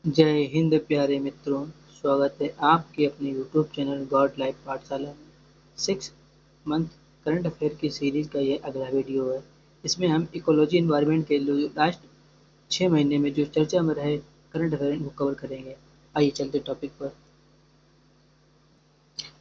जय हिंद प्यारे मित्रों। स्वागत है आपके अपने यूट्यूब चैनल गॉड लाइफ पाठशाला में। 6 मंथ करंट अफेयर की सीरीज का यह अगला वीडियो है। इसमें हम इकोलॉजी एनवायरनमेंट के लास्ट 6 महीने में जो चर्चा में रहे करंट अफेयर को कवर करेंगे। आइए चलते टॉपिक पर।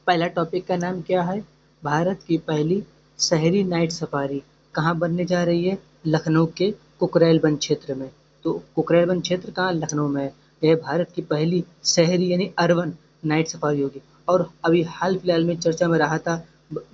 पहला टॉपिक का नाम क्या है? भारत की पहली शहरी नाइट सफारी कहाँ बनने जा रही है? लखनऊ के कुकरेल वन क्षेत्र में। तो कुकरेल वन क्षेत्र कहाँ? लखनऊ में है। यह भारत की पहली शहरी यानी अर्बन नाइट सफारी होगी। और अभी हाल फिलहाल में चर्चा में रहा था,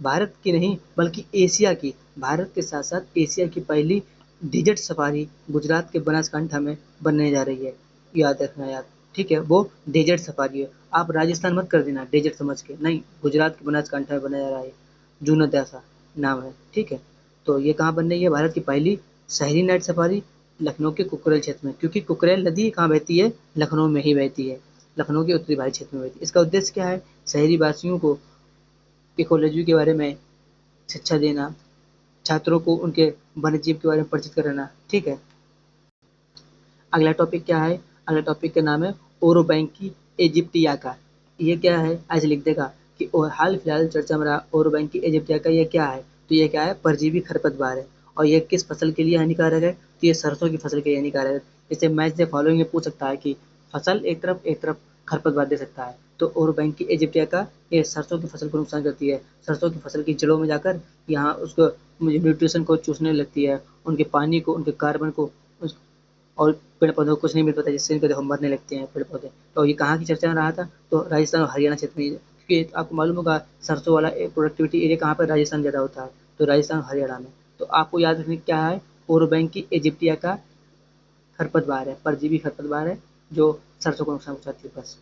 भारत की नहीं बल्कि एशिया की, भारत के साथ साथ एशिया की पहली डिजर्ट सफारी गुजरात के बनासकांठा में बनने जा रही है। याद रखना यार, ठीक है, वो डेजर्ट सफारी है। आप राजस्थान मत कर देना डेजर्ट समझ के, नहीं, गुजरात के बनासकांठा में बनाया जा रहा है। जूनत ऐसा नाम है, ठीक है। तो ये कहाँ बन रही है? भारत की पहली शहरी नाइट सफारी लखनऊ के कुकरेल क्षेत्र में, क्योंकि कुकरेल नदी कहाँ बहती है? लखनऊ में ही बहती है। लखनऊ के उत्तरी भारत क्षेत्र में बहती है। इसका उद्देश्य क्या है? शहरी वासियों को इकोलॉजी के बारे में शिक्षा देना, छात्रों को उनके वन्य जीव के बारे में परिचित कराना, ठीक है। अगला टॉपिक क्या है? अगला टॉपिक का नाम है ओरोबैंकी इजिप्टियाका। ये क्या है? ऐसे लिख देगा कि हाल फिलहाल चर्चा में रहा ओरोबैंकी इजिप्टियाका। ये क्या है? तो ये क्या है? परजीवी खरपतवार है। और ये किस फसल के लिए हानिकारक है? तो ये सरसों की फसल के लिए हानिकारक है। जैसे मैच द फॉलोइंग में पूछ सकता है कि फसल एक तरफ खरपतवार दे सकता है, तो ओरोबैंकी इजिप्टियाका ये सरसों की फसल को नुकसान करती है। सरसों की फसल की जड़ों में जाकर यहाँ उसको न्यूट्रिशन को चूसने लगती है, उनके पानी को, उनके कार्बन को, और पेड़ पौधों को कुछ नहीं मिल पाता, जिससे इनके देखो मरने लगते हैं पेड़ पौधे। तो ये कहाँ की चर्चा में रहा था? तो राजस्थान और हरियाणा क्षेत्र में, क्योंकि आपको मालूम होगा सरसों वाला प्रोडक्टिविटी एरिया कहाँ पर? राजस्थान ज़्यादा होता है, तो राजस्थान और हरियाणा में। तो आपको याद रखने क्या है? ओरोबैंकी इजिप्टिया का खरपतवार है, परजीवी खरपतवार है जो सरसों को नुकसान पहुंचाती है। बस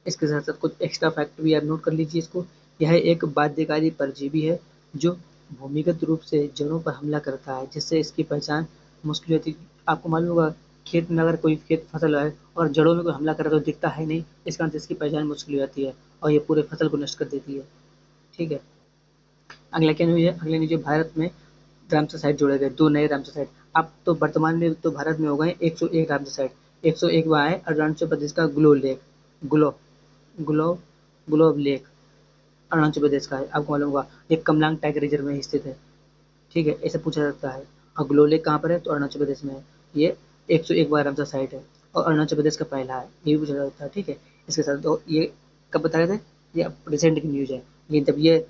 इसके साथ साथ कुछ एक्स्ट्रा फैक्ट भी आप नोट कर लीजिए इसको। यह एक बाध्यकारी परजीवी है जो भूमिगत रूप से जड़ों पर हमला करता है, जिससे इसकी पहचान मुश्किल होती है। आपको मालूम होगा खेत में अगर कोई खेत फसल है और जड़ों में कोई हमला करे तो दिखता है नहीं, इस कारण से इसकी पहचान मुश्किल हो जाती है और ये पूरे फसल को नष्ट कर देती है, ठीक है। अगला क्या न्यूज है? अगला न्यूज है भारत में रामसर साइट जोड़े गए, 2 नए रामसर साइट। अब तो वर्तमान में तो भारत में हो गए 101 रामसर साइट। 101 वहाँ है अरुणाचल प्रदेश का glow lake, glow glow globe lake Arunachal Pradesh का है। आपको मालूम होगा ये कमलांग टाइगर रिजर्व में स्थित है, ठीक है, ऐसे पूछा जाता है। और ग्लो लेक कहाँ पर है? तो अरुणाचल प्रदेश में है। ये 101 बार रामसर साइट है और अरुणाचल प्रदेश का पहला है, ये भी पूछा जाता है, ठीक है। इसके साथ तो ये कब बता रहे थे? ये रिसेंट की न्यूज है, ये जब ये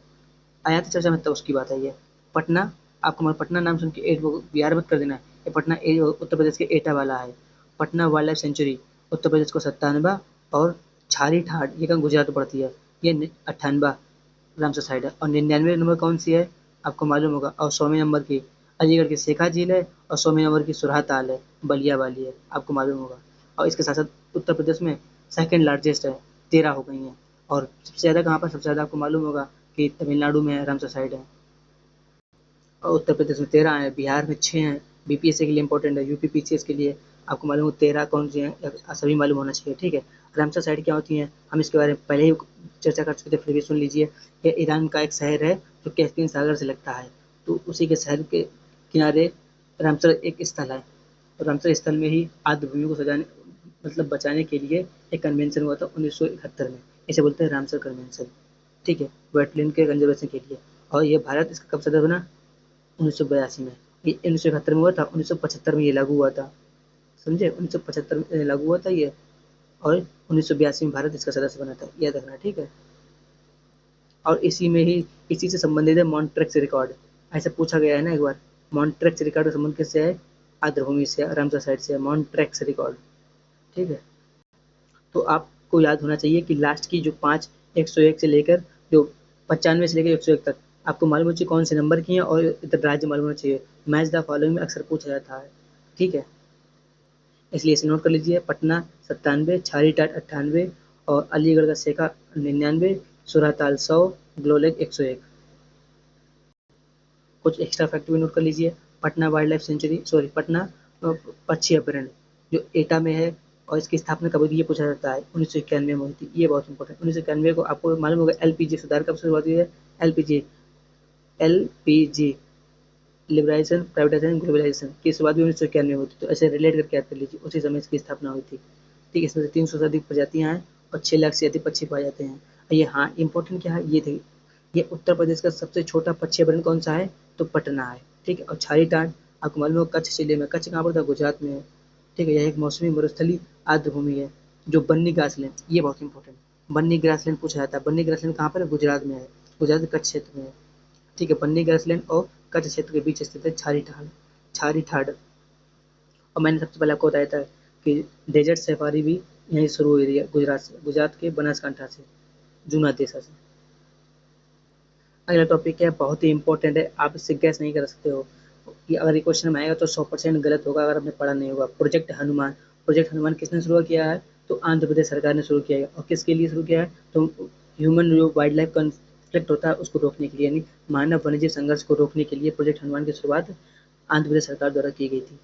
आया था चर्चा में तब उसकी बात है ये। पटना, आपको पटना नाम सुन के बिहार मत कर देना। ये पटना उत्तर प्रदेश के एटा वाला है। Patna wild life sanctuary Uttar Pradesh को 97 और छारी ठाट ये कहाँ गुजरात में पड़ती है, ये 98 रामसर साइड है। और 99 नंबर कौन सी है? आपको मालूम होगा। और 100वें नंबर की अलीगढ़ की शेखा झील है और 100वें नंबर की सुरहा ताल है, बलिया वाली है, आपको मालूम होगा। और इसके साथ साथ उत्तर प्रदेश में सेकेंड लार्जेस्ट है, 13 हो गई हैं। और सबसे ज़्यादा कहाँ पर? सबसे ज़्यादा आपको मालूम होगा कि तमिलनाडु में है, रामसर साइड है। और उत्तर प्रदेश में 13 है, बिहार में 6 हैं। बीपीएससी के लिए इंपॉर्टेंट है, यूपी पीसीएस के लिए आपको मालूम हो 13 कौन से हैं, सभी मालूम होना चाहिए, ठीक है। रामसर साइड क्या होती हैं हम इसके बारे में पहले ही चर्चा कर चुके थे, फिर भी सुन लीजिए। ये ईरान का एक शहर है जो कैस्पियन सागर से लगता है, तो उसी के शहर के किनारे रामसर एक स्थल है। और रामसर स्थल में ही आर्द्र भूमि को सजाने मतलब बचाने के लिए एक कन्वेंशन हुआ था 1971 में, इसे बोलते हैं रामसर कन्वेंशन, ठीक है, वेटलैंड के कंजर्वेशन के लिए। और ये भारत इसका कब सदस्य बना? 1982 में। ये 1971 में हुआ था, 1975 में ये लागू हुआ था, समझे, 1975 में लागू हुआ था ये। और 1982 में भारत इसका सदस्य बना था, याद रखना, ठीक है। और इसी में ही इसी से संबंधित है मॉन्ट्रेक्स रिकॉर्ड। ऐसा पूछा गया है ना एक बार, मॉन्ट्रेक्स रिकॉर्ड का संबंध किससे है? आर्द्रभूमि से, रामसर साइड से, मॉन्ट्रेक्स रिकॉर्ड, ठीक है। तो आपको याद होना चाहिए कि लास्ट की जो 5 101 से लेकर जो 95 से लेकर 101 तक आपको मालूम होना चाहिए कौन से नंबर की हैं, और इधर राज्य मालूम होना चाहिए। मैच द फॉलोइंग में अक्सर पूछा जाता है, ठीक है, इसलिए इसे नोट कर लीजिए। पटना 97, छारी टाट 98 और अलीगढ़ का सेका 99, सुरहताल 100, ग्लोलेक 101। कुछ एक्स्ट्रा फैक्ट भी नोट कर लीजिए। Patna wild life sanctuary, sorry, Patna पक्षी अभ्यारण्य जो एटा में है, और इसकी स्थापना कब हुई थी ये पूछा जाता है, 1991 में हुई थी, ये बहुत इंपॉर्टेंट। 1991 को आपको मालूम होगा एलपीजी सुधार कब शुरुआत हुई है? LPG LPG liberalisation, privatisation, globalisation की शुरुआत भी 1991 में हुई थी, तो ऐसे रिलेट करके याद कर लीजिए, उसी समय इसकी स्थापना हुई थी, ठीक है, इसमें से 300 से अधिक प्रजातियाँ हैं और 6 लाख से अधिक पक्षी पाए जाते हैं। ये हाँ इम्पोर्टेंट क्या है ये देखिए, ये उत्तर प्रदेश का सबसे छोटा पक्षी अभयारण्य कौन सा है, तो पटना है। ठीक है, और छारी टाट आपको मालूम है कच्छ जिले में, कच्छ कहाँ पड़ता है, गुजरात में है। ठीक है, यह एक मौसमी मरुस्थलीय आर्द्र भूमि है। जो बन्नी ग्रासलैंड, ये बहुत इंपॉर्टेंट, बन्नी ग्रासलैंड पूछा जाता है। बन्नी ग्रासलैंड कहाँ पर है, गुजरात में है, गुजरात के कच्छ क्षेत्र में है। ठीक है, बन्नी ग्रासलैंड और कच्छ क्षेत्र के बीच स्थित है छारी ठाड़, छारी ठाड़। और मैंने सबसे पहले आपको बताया था कि डेजर्ट सफारी भी यहीं शुरू हुई है, गुजरात से, गुजरात के बनासकांठा से, जूना देसा से। अगला टॉपिक है, बहुत ही इंपॉर्टेंट है, आप इससे गैस नहीं कर सकते हो। ये अगर ये क्वेश्चन में आएगा तो 100% गलत होगा अगर आपने पढ़ा नहीं होगा। प्रोजेक्ट हनुमान, प्रोजेक्ट हनुमान किसने शुरू किया है, तो आंध्र प्रदेश सरकार ने शुरू किया है। और किसके लिए शुरू किया है, तो ह्यूमन जो वाइल्ड लाइफ कॉन्फ्लिक्ट होता है उसको रोकने के लिए, यानी मानव वन्यजीव संघर्ष को रोकने के लिए प्रोजेक्ट हनुमान की शुरुआत आंध्र प्रदेश सरकार द्वारा की गई थी,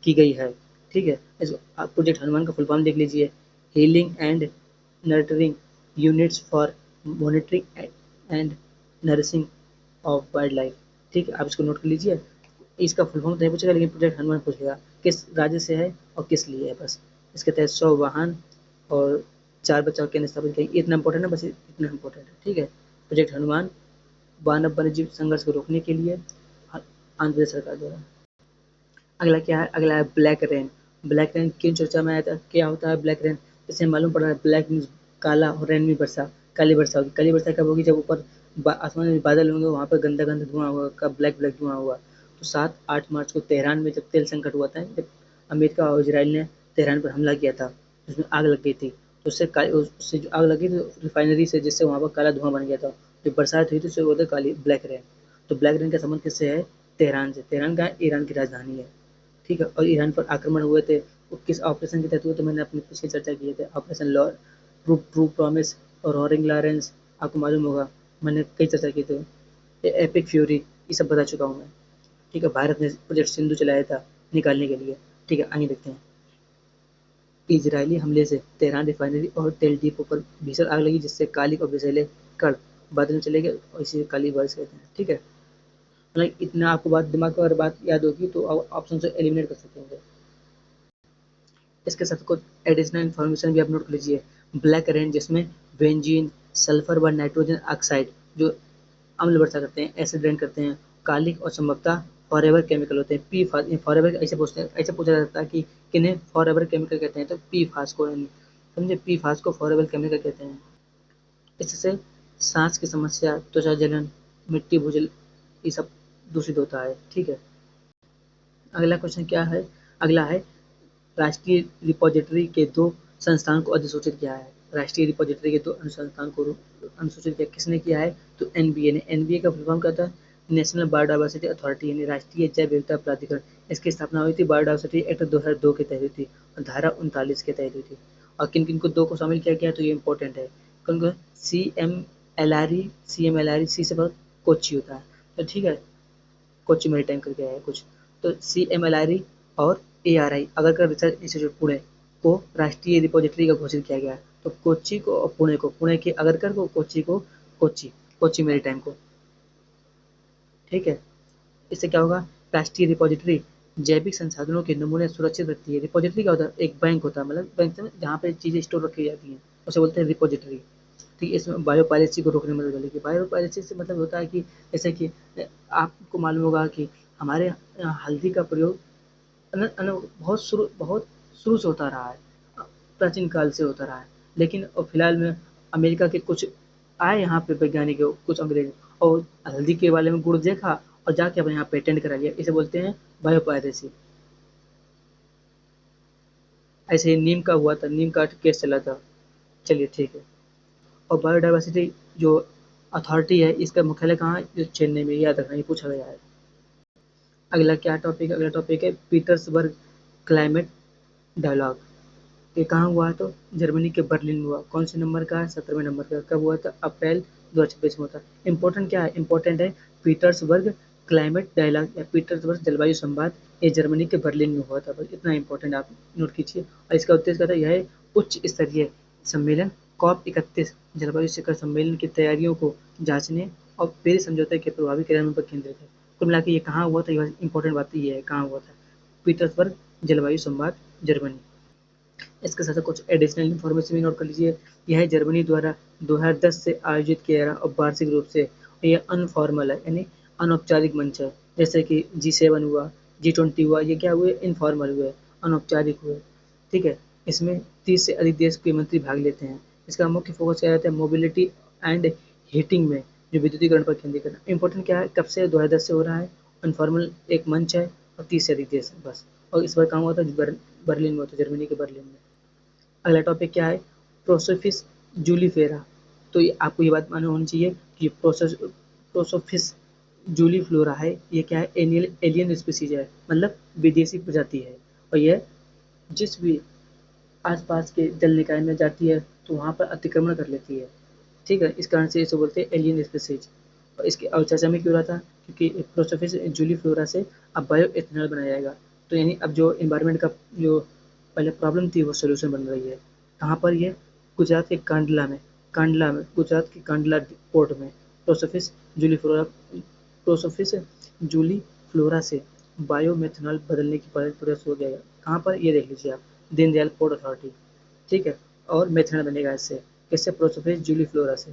की गई है। ठीक है, इस आप प्रोजेक्ट हनुमान का फुल फॉर्म देख लीजिए, healing and nurturing units for monitoring and nourishing of wildlife. ठीक है, आप इसको नोट कर लीजिए। इसका फुल फॉर्म तो नहीं पूछेगा, लेकिन प्रोजेक्ट हनुमान पूछेगा किस राज्य से है और किस लिए है, बस। इसके तहत 100 वाहन और 4 बचाव केंद्र स्थापित करेंगे। इतना इंपॉर्टेंट है, बस इतना इंपॉर्टेंट है। ठीक है, प्रोजेक्ट हनुमान मानव वन्यजीव संघर्ष को रोकने के लिए आंध्र प्रदेश सरकार द्वारा। अगला क्या है, अगला है ब्लैक रेन। ब्लैक रेन किन चर्चा में आया था, क्या होता है ब्लैक रेन, इसे मालूम पड़ रहा है। ब्लैक मीन्स काला और रेन में वर्षा, काली वर्षा होगी। काली वर्षा कब होगी, जब ऊपर आसमान में बादल होंगे, वहाँ पर गंदा गंदा धुआं होगा, कब ब्लैक ब्लैक धुआं हुआ। तो 7-8 मार्च को तेहरान में जब तेल संकट हुआ था, जब अमेरिका और इसराइल ने तेहरान पर हमला किया था, उसमें आग लग गई थी, तो उससे जो आग लगी थी रिफाइनरी से, जिससे वहाँ पर काला धुआं बन गया था। जो बरसात हुई थी उससे बोलते काली ब्लैक रेन। तो ब्लैक रेन का संबंध किससे है, तेहरान से। तेहरान का ईरान की राजधानी है। ठीक है, और ईरान पर आक्रमण हुए थे, वो किस ऑपरेशन के तहत हुए, तो मैंने अपनी पिछली चर्चा किए थे, operation law, true true promise और रॉरिंग लॉरेंस, आपको मालूम होगा, मैंने कई चर्चा की थी। एपिक फ्यूरी, ये सब बता चुका हूँ मैं। ठीक है, भारत ने प्रोजेक्ट सिंधु चलाया था निकालने के लिए। ठीक है, आगे देखते हैं। इजरायली हमले से तेहरान रिफाइनरी और तेल डिपो पर भीषण आग लगी, जिससे काली और विषैले कण बादल में चले गए और इसे काली बारिश कहते हैं। ठीक है, मतलब इतना आपको बात दिमाग को अगर बात याद होगी तो ऑप्शन से एलिमिनेट कर सकेंगे। इसके साथ कुछ एडिशनल इन्फॉर्मेशन भी आप नोट कर लीजिए। ब्लैक रेन जिसमें बेंजीन, सल्फर व नाइट्रोजन ऑक्साइड जो अम्ल वर्षा करते हैं, एसिड रेन करते हैं, कालिक और संभवतः फॉरएवर केमिकल होते हैं। पी फॉरएवर ऐसे पूछते हैं, ऐसे पूछा जाता है कि किन्हें फॉरएवर केमिकल कहते हैं, तो पी फास को, समझे, पी फास को फॉरएवर केमिकल कहते हैं। इससे सांस की समस्या, त्वचा जलन, मिट्टी भूजल, ये सब दूषित होता है। ठीक है, अगला क्वेश्चन क्या है, अगला है राष्ट्रीय रिपोजिटरी के 2 संस्थान को अधिसूचित किया है। राष्ट्रीय रिपोजिटरी के 2 अनुसंधान को अनुसूचित किया, किसने किया है, तो एनबीए ने। एनबीए का फुल फॉर्म क्या था, नेशनल बायोडायवर्सिटी अथॉरिटी, यानी राष्ट्रीय जैव विविधता प्राधिकरण। इसकी स्थापना हुई थी बायोडायवर्सिटी एक्ट 2002 के तहत हुई थी और धारा 39 के तहत हुई थी। और किन किन को 2 को शामिल किया गया, तो ये इंपॉर्टेंट है। कौन को, C M L R E, C से बहुत कोची होता है, तो ठीक है, कोची मैरीटाइम करके आया है कुछ। तो CMLRE और ARI Agarkar research institute Pune को राष्ट्रीय रिपोजिटरी का घोषित किया गया है। तो कोच्चि को और पुणे को, पुणे के अगरकर को, कोच्चि को, कोच्चि मैरीटाइम को। ठीक है, इससे क्या होगा, राष्ट्रीय रिपोजिटरी जैविक संसाधनों के नमूने सुरक्षित रखती है। रिपोजिटरी क्या होता है, एक बैंक होता है, मतलब बैंक में जहाँ पे चीज़ें स्टोर रखी जाती हैं, उसे बोलते हैं रिपोजिटरी। ठीक है, इसमें बायो पायरेसी को रोकने में मदद मिलेगी। बायो पायरेसी से मतलब होता है कि जैसे कि आपको मालूम होगा कि हमारे यहाँ हल्दी का प्रयोग बहुत शुरू से होता रहा है, प्राचीन काल से होता रहा है। लेकिन फिलहाल में अमेरिका के कुछ आए यहाँ पे वैज्ञानिक, कुछ अंग्रेज, और हल्दी के बारे में गुण देखा और जाके अपने यहाँ पेटेंट करा लिया। इसे बोलते हैं बायो पायरेसी। ऐसे ही नीम का हुआ था, नीम का केस चला था। चलिए ठीक है, और बायोडायवर्सिटी जो अथॉरिटी है, इसका मुख्यालय कहाँ है, जो चेन्नई में, याद रखना, ये पूछा गया है। अगला क्या टॉपिक है, अगला टॉपिक है पीटर्सबर्ग क्लाइमेट डायलॉग। ये कहाँ हुआ है, तो जर्मनी के बर्लिन में हुआ। कौन से नंबर का है, 17वें नंबर का। कब हुआ था, अप्रैल 2026 में होता। इंपॉर्टेंट क्या है, इंपॉर्टेंट है पीटर्सबर्ग क्लाइमेट डायलॉग या पीटर्सबर्ग जलवायु संवाद। ये जर्मनी के बर्लिन में हुआ था, बस इतना इंपॉर्टेंट आप नोट कीजिए। और इसका उद्देश्य क्या था, यह है उच्च स्तरीय सम्मेलन COP31 जलवायु शिखर सम्मेलन की तैयारियों को जांचने और पेरिस समझौते के प्रभावी क्रियान्वयन पर केंद्रित है। कुल मिला के ये कहाँ हुआ था, इंपॉर्टेंट बात ये है कहाँ हुआ था, पीटर्सबर्ग जलवायु संवाद, जर्मनी। इसके साथ कुछ एडिशनल इन्फॉर्मेशन भी नोट कर लीजिए। यह जर्मनी द्वारा 2010 से आयोजित किया गया और वार्षिक रूप से ये अनफॉर्मल है, यानी अनौपचारिक मंच है। जैसे कि G7 हुआ, G20 हुआ, ये क्या हुए, इनफॉर्मल हुए, अनौपचारिक हुए। ठीक है, इसमें 30 से अधिक देश के मंत्री भाग लेते हैं। इसका मुख्य फोकस क्या रहता है, मोबिलिटी एंड हीटिंग में जो विद्युतीकरण पर केंद्रीकृत। इंपॉर्टेंट क्या है, कब से, 2010 से हो रहा है, इनफॉर्मल एक मंच है और 30 से अधिक देश बस। और इस बार कहाँ हुआ था, बर्लिन में होता है, जर्मनी के बर्लिन में। अगला टॉपिक क्या है, प्रोसोफिस जूलीफेरा। तो ये आपको ये बात मालूम होनी चाहिए कि प्रोसोफिस जूलीफ्लोरा है, ये क्या है, एलियन स्पीसीज है, मतलब विदेशी प्रजाति है। और यह जिस भी आसपास के जल निकाय में जाती है तो वहाँ पर अतिक्रमण कर लेती है। ठीक है, इस कारण से इसे बोलते हैं एलियन स्पीसीज। और इसकी अवचर्चा में क्यों रहा था, क्योंकि प्रोसोफिस जूलीफ्लोरा से अब बायो एथेनॉल बनाया जाएगा। तो यानी अब जो इन्वायरमेंट का जो पहले प्रॉब्लम थी वो सोल्यूशन बन रही है। कहाँ पर ये, गुजरात के कांडला में गुजरात के कांडला पोर्ट में प्रोसोफिस जूलीफ्लोरा प्रोसोफिस जूलीफ्लोरा से बायोमेथनॉल बदलने की प्रयास हो गया। कहाँ पर, ये देख लीजिए आप, दीनदयाल पोर्ट अथॉरिटी। ठीक है, और मेथनॉल बनेगा इससे, किससे, प्रोसोफिस जूलीफ्लोरा से।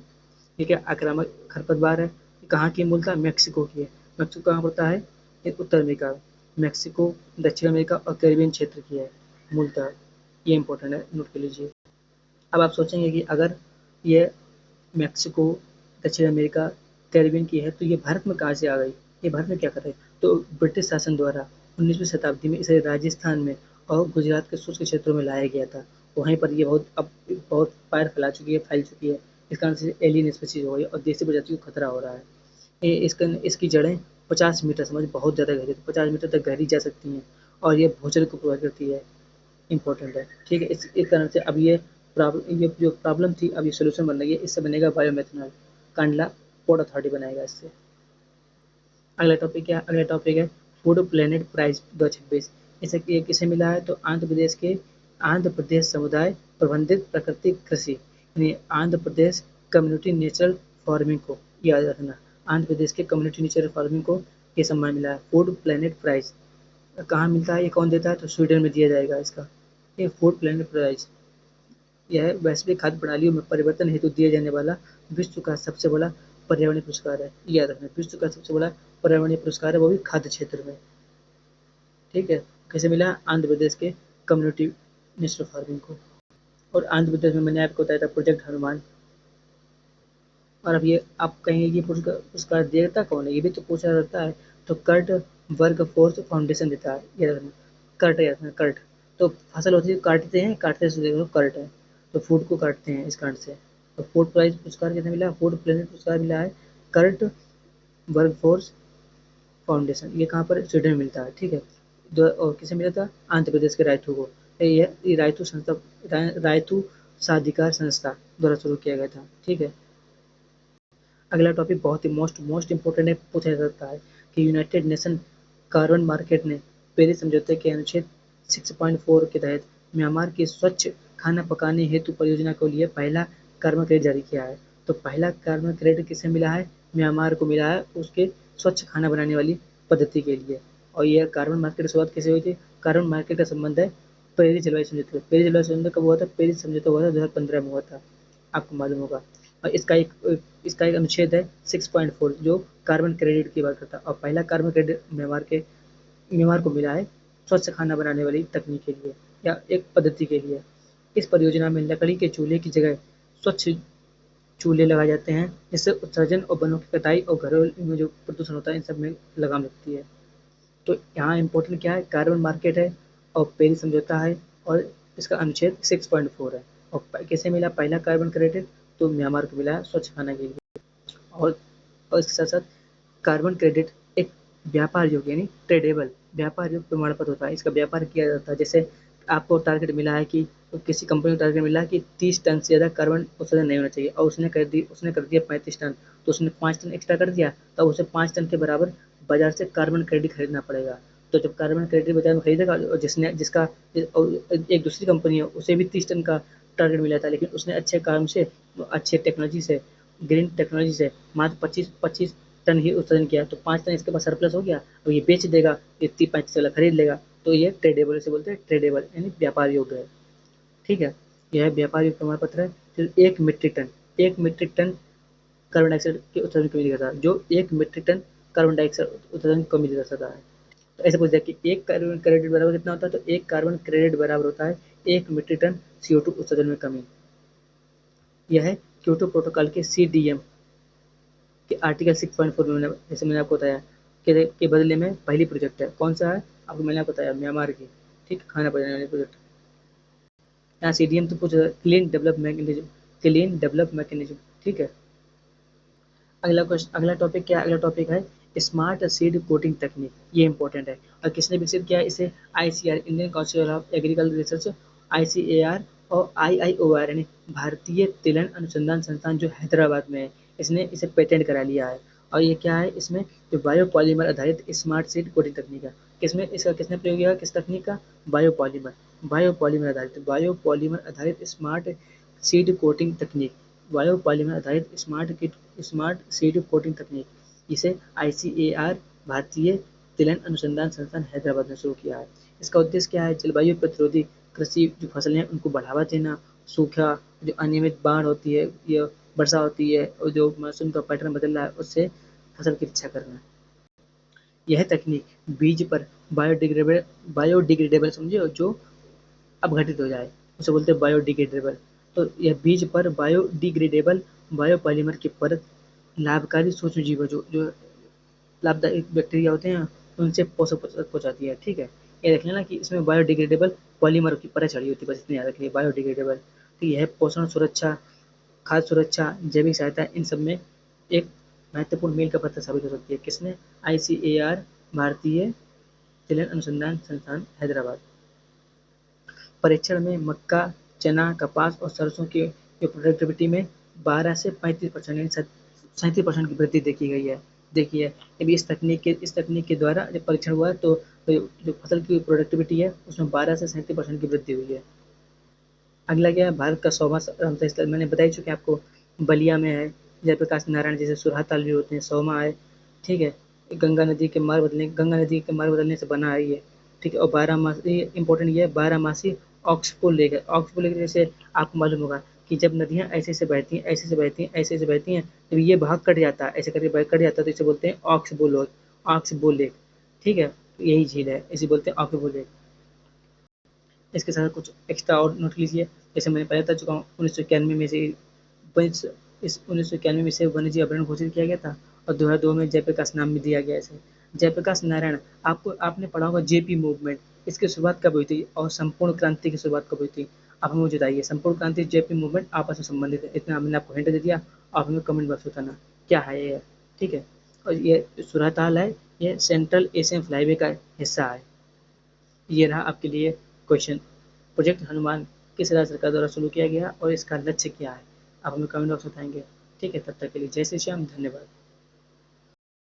ठीक है, आक्रामक खरपतवार है, कहाँ की मूलतः, मैक्सिको की है। मैक्सिको कहाँ पड़ता है, ये उत्तर अमेरिका, मैक्सिको, दक्षिण अमेरिका और कैरिबियन क्षेत्र की है मूलतः। ये इंपॉर्टेंट है, नोट कर लीजिए। अब आप सोचेंगे कि अगर ये मैक्सिको, दक्षिण अमेरिका, कैरिबियन की है तो ये भारत में कहाँ से आ गई, ये भारत में क्या कर रहे हैं। तो ब्रिटिश शासन द्वारा 19वीं शताब्दी में इसे राजस्थान में और गुजरात के शुष्क क्षेत्रों में लाया गया था। वहीं पर ये बहुत पैर फैला चुकी है, फैल चुकी है। इस कारण से एलियन स्पीशीज हो गई और देसी प्रजातियों को खतरा हो रहा है। इसकी जड़ें 50 मीटर, समझ, बहुत ज़्यादा गहरी, 50 मीटर तक गहरी जा सकती हैं और ये भूजल को प्रोवाइड करती है। इंपॉर्टेंट है। ठीक है, इस कारण से अब ये जो प्रॉब्लम थी अब ये सोल्यूशन बन रही है, इससे बनेगा बायोमेथनॉल। कांडला पोर्ट अथॉरिटी बनाएगा इससे। अगला टॉपिक है फूड प्लेनेट प्राइज 2026। इसे ये किसे मिला है, तो आंध्र प्रदेश समुदाय प्रबंधित प्राकृतिक कृषि, यानी Andhra Pradesh community natural farming को, याद रखना, आंध्र प्रदेश के कम्युनिटी नेचुरल फार्मिंग को ये सम्मान मिला है, फूड प्लेनेट प्राइज। कहाँ मिलता है, ये कौन देता है, तो स्वीडन में दिया जाएगा इसका, ये फूड प्लेनेट प्राइज। यह वैश्विक खाद्य प्रणालियों में परिवर्तन हेतु दिए जाने वाला विश्व का सबसे बड़ा पर्यावरणीय पुरस्कार है। याद रखना, विश्व का सबसे बड़ा पर्यावरणीय पुरस्कार है, वो भी खाद्य क्षेत्र में। ठीक है, कैसे मिला, आंध्र प्रदेश के कम्युनिटी नेचुरल फार्मिंग को। और आंध्र प्रदेश में मैंने आपको बताया था प्रोजेक्ट हनुमान। और अब ये आप कहेंगे ये पुरस्कार देता कौन है, ये भी तो पूछा जाता है। तो कर्ट वर्ग फोर्स फाउंडेशन देता है, ये रखना, कर्ट, याद रखना, कर्ट। तो फसल होती है, काटते से देखो कर्ट है, तो फूड को काटते हैं इस कारण से। तो फूड प्राइज पुरस्कार कितने मिला, फूड प्लेनेट पुरस्कार मिला है कर्ट वर्ग फोर्स फाउंडेशन। ये कहाँ पर, स्वीडन में मिलता है। ठीक है, और किसे मिला था, आंध्र प्रदेश के रायतू को। ये रायतू संस्था, रायतू साधिकार संस्था द्वारा शुरू किया गया था। ठीक है, अगला टॉपिक बहुत ही मोस्ट इंपोर्टेंट है, पूछा जा सकता है कि यूनाइटेड नेशन कार्बन मार्केट ने पेरिस समझौते के अनुच्छेद 6.4 के तहत म्यांमार की स्वच्छ खाना पकाने हेतु परियोजना के लिए पहला कार्बन क्रेडिट जारी किया है। तो पहला कार्बन क्रेडिट किसे मिला है, म्यांमार को मिला है, उसके स्वच्छ खाना बनाने वाली पद्धति के लिए। और यह कार्बन मार्केट की शुरुआत कैसे हुई थी, कार्बन मार्केट का संबंध है पेरिस जलवायु समझौते। पेरिस जलवायु समझौता कब हुआ था, पेरिस समझौता हुआ था 2015 में हुआ था, आपको मालूम होगा। और इसका एक अनुच्छेद है 6.4 जो कार्बन क्रेडिट की बात करता है। और पहला कार्बन क्रेडिट म्यांमार को मिला है स्वच्छ खाना बनाने वाली तकनीक के लिए या एक पद्धति के लिए। इस परियोजना में लकड़ी के चूल्हे की जगह स्वच्छ चूल्हे लगाए जाते हैं, जिससे उत्सर्जन और वनों की कटाई और घरों में जो प्रदूषण होता है इन सब में लगाम लगती है। तो यहाँ इंपॉर्टेंट क्या है, कार्बन मार्केट है और पेरिस समझौता है और इसका अनुच्छेद 6.4 है। और कैसे मिला पहला कार्बन क्रेडिट, तो म्यांमार को मिला स्वच्छ खाना के लिए। और इसके साथ साथ कार्बन क्रेडिट एक व्यापार योग्य, यानी ट्रेडेबल व्यापार योग्य प्रमाण पत्र होता है, इसका व्यापार किया जाता है। जैसे आपको टारगेट मिला है कि किसी कंपनी को टारगेट मिला है कि 30 टन से ज़्यादा कार्बन उत्सर्जन नहीं होना चाहिए और उसने कर दिया 35 टन, तो उसने 5 टन एक्स्ट्रा कर दिया, तो उसे 5 टन के बराबर बाजार से कार्बन क्रेडिट खरीदना पड़ेगा। तो जब कार्बन क्रेडिट बाजार में खरीदेगा और जिसका एक दूसरी कंपनी है उसे भी 30 टन का टारगेट मिला था, लेकिन उसने अच्छे काम से, अच्छे टेक्नोलॉजी से, ग्रीन टेक्नोलॉजी से मात्र 25 टन ही उत्पादन किया, तो 5 टन इसके पास सरप्लस हो गया और ये बेच देगा, ये 35 वाला खरीद लेगा। तो ये ट्रेडेबल, इसे बोलते हैं ट्रेडेबल, यानी व्यापार योग्य है। ठीक है। यह व्यापारी प्रमाण पत्र है। फिर 1 मीट्रिक टन कार्बन डाइऑक्साइड के उत्सर्जन की कमी दिखाता है, जो 1 मीट्रिक टन कार्बन डाइऑक्साइड उत्सर्जन की कमी दिखाता है। तो ऐसे पूछ दिया कि एक कार्बन क्रेडिट बराबर कितना होता है, तो एक कार्बन क्रेडिट बराबर होता है 1 मीट्रिक टन CO2 उत्सर्जन में कमी। यह है क्योटो प्रोटोकॉल के CDM कि आर्टिकल 6.4 में जैसे मैंने आपको बताया के बदले में पहली प्रोजेक्ट है। कौन सा है आपको मैंने आपको बताया, म्यांमार की, ठीक, खाना बनाने वाली प्रोजेक्ट। यहाँ CDM तो पूछ क्लीन डेवलप मैकेनिज्म, ठीक है। अगला टॉपिक क्या है, अगला टॉपिक है स्मार्ट सीड कोटिंग तकनीक। ये इंपॉर्टेंट है और किसने विकसित किया है इसे, ICR, Indian council of agriculture research, ICAR और IIOR यानी भारतीय तिलहन अनुसंधान संस्थान जो हैदराबाद में है, इसने इसे पेटेंट करा लिया है। और ये क्या है, इसमें जो बायोपॉलीमर आधारित स्मार्ट सीड कोटिंग तकनीक है, किसमें इसका किसने प्रयोग किया, किस तकनीक का, बायोपॉलीमर आधारित स्मार्ट सीड कोटिंग तकनीक, बायोपॉलीमर आधारित स्मार्ट सीड कोटिंग तकनीक, इसे ICAR भारतीय तिलहन अनुसंधान संस्थान हैदराबाद ने शुरू किया है। इसका उद्देश्य क्या है, जलवायु प्रतिरोधी कृषि जो फसलें हैं उनको बढ़ावा देना, सूखा, जो अनियमित बाढ़ होती है या वर्षा होती है और जो मौसम का पैटर्न बदल रहा है उससे फसल की रक्षा करना। यह तकनीक बीज पर बायोडिग्रेडेबल समझे, जो अपघटित हो जाए, उसे बोलते हैं बायोडिग्रेडेबल। तो यह बीज पर बायोडिग्रेडेबल बायोपॉलीमर की परत लाभकारी सूक्ष्मजीव जो जो लाभदायक बैक्टीरिया होते हैं उनसे पोषक तत्व पहुंचाती है, ठीक है। ये देख लेना कि इसमें बायोडिग्रेडेबल पॉलीमर की परत चढ़ी होती है, बस इतनी याद रखिए, बायोडिग्रेडेबल। तो यह पोषण सुरक्षा, खाद्य सुरक्षा, जैविक सहायता, इन सब में एक महत्वपूर्ण मील का पत्थर साबित हो सकती है। किसने, ICAR भारतीय तिलहन अनुसंधान संस्थान हैदराबाद। परीक्षण में मक्का, चना, कपास और सरसों की प्रोडक्टिविटी में 12 से 35% यानी 37% की वृद्धि देखी गई है। देखिए अभी इस तकनीक के द्वारा जब परीक्षण हुआ है तो जो फसल की प्रोडक्टिविटी है उसमें 12 से 37% की वृद्धि हुई है। अगला क्या है, भारत का 100वां रामसर स्थल मैंने बता ही चुके आपको, बलिया में है। जयप्रकाश नारायण जैसे सुरहाताल भी होते हैं, 100वां है, ठीक है। गंगा नदी के मार्ग बदलने से बना है ये, ठीक है। और 12 मासी इंपॉर्टेंट, ये है 12 मासी ऑक्सबो लेक है। ऑक्सबो लेक जैसे आपको मालूम होगा कि जब नदियाँ ऐसे से बहती हैं, ऐसे से बहती हैं, ऐसे से बहती हैं, जब ये भाग कट जाता है, ऐसे करके कट जाता है तो इसे बोलते हैं ऑक्सबो लेक, ठीक है। तो यही झील है, इसे बोलते हैं ऑक्सबो लेक। इसके साथ कुछ एक्स्ट्रा और नोट लीजिए, जैसे मैंने पहले बता चुका हूँ 1991 में से इस 1991 में इसे वन्य जीव अभयारण्य घोषित किया गया था और 2002 में जयप्रकाश नाम भी दिया गया इसे। जयप्रकाश नारायण, आपने पढ़ा होगा JP मूवमेंट, इसकी शुरुआत कब हुई थी और संपूर्ण क्रांति की शुरुआत कब हुई थी, आप हमें मुझे बताइए। संपूर्ण क्रांति JP मूवमेंट आपस में संबंधित है, इतना मैंने आपको हिंट दे दिया, आप हमें कमेंट बॉक्स में बताना क्या है ये, ठीक है। और ये सुरताल है, ये सेंट्रल एशियन फ्लाईवे का हिस्सा है। ये रहा आपके लिए क्वेश्चन। प्रोजेक्ट हनुमान किस राज्य सरकार द्वारा शुरू किया गया और इसका लक्ष्य क्या है, आप हमें कमेंट बॉक्स में बताएंगे, ठीक है। तब तक के लिए जय श्री श्याम, धन्यवाद।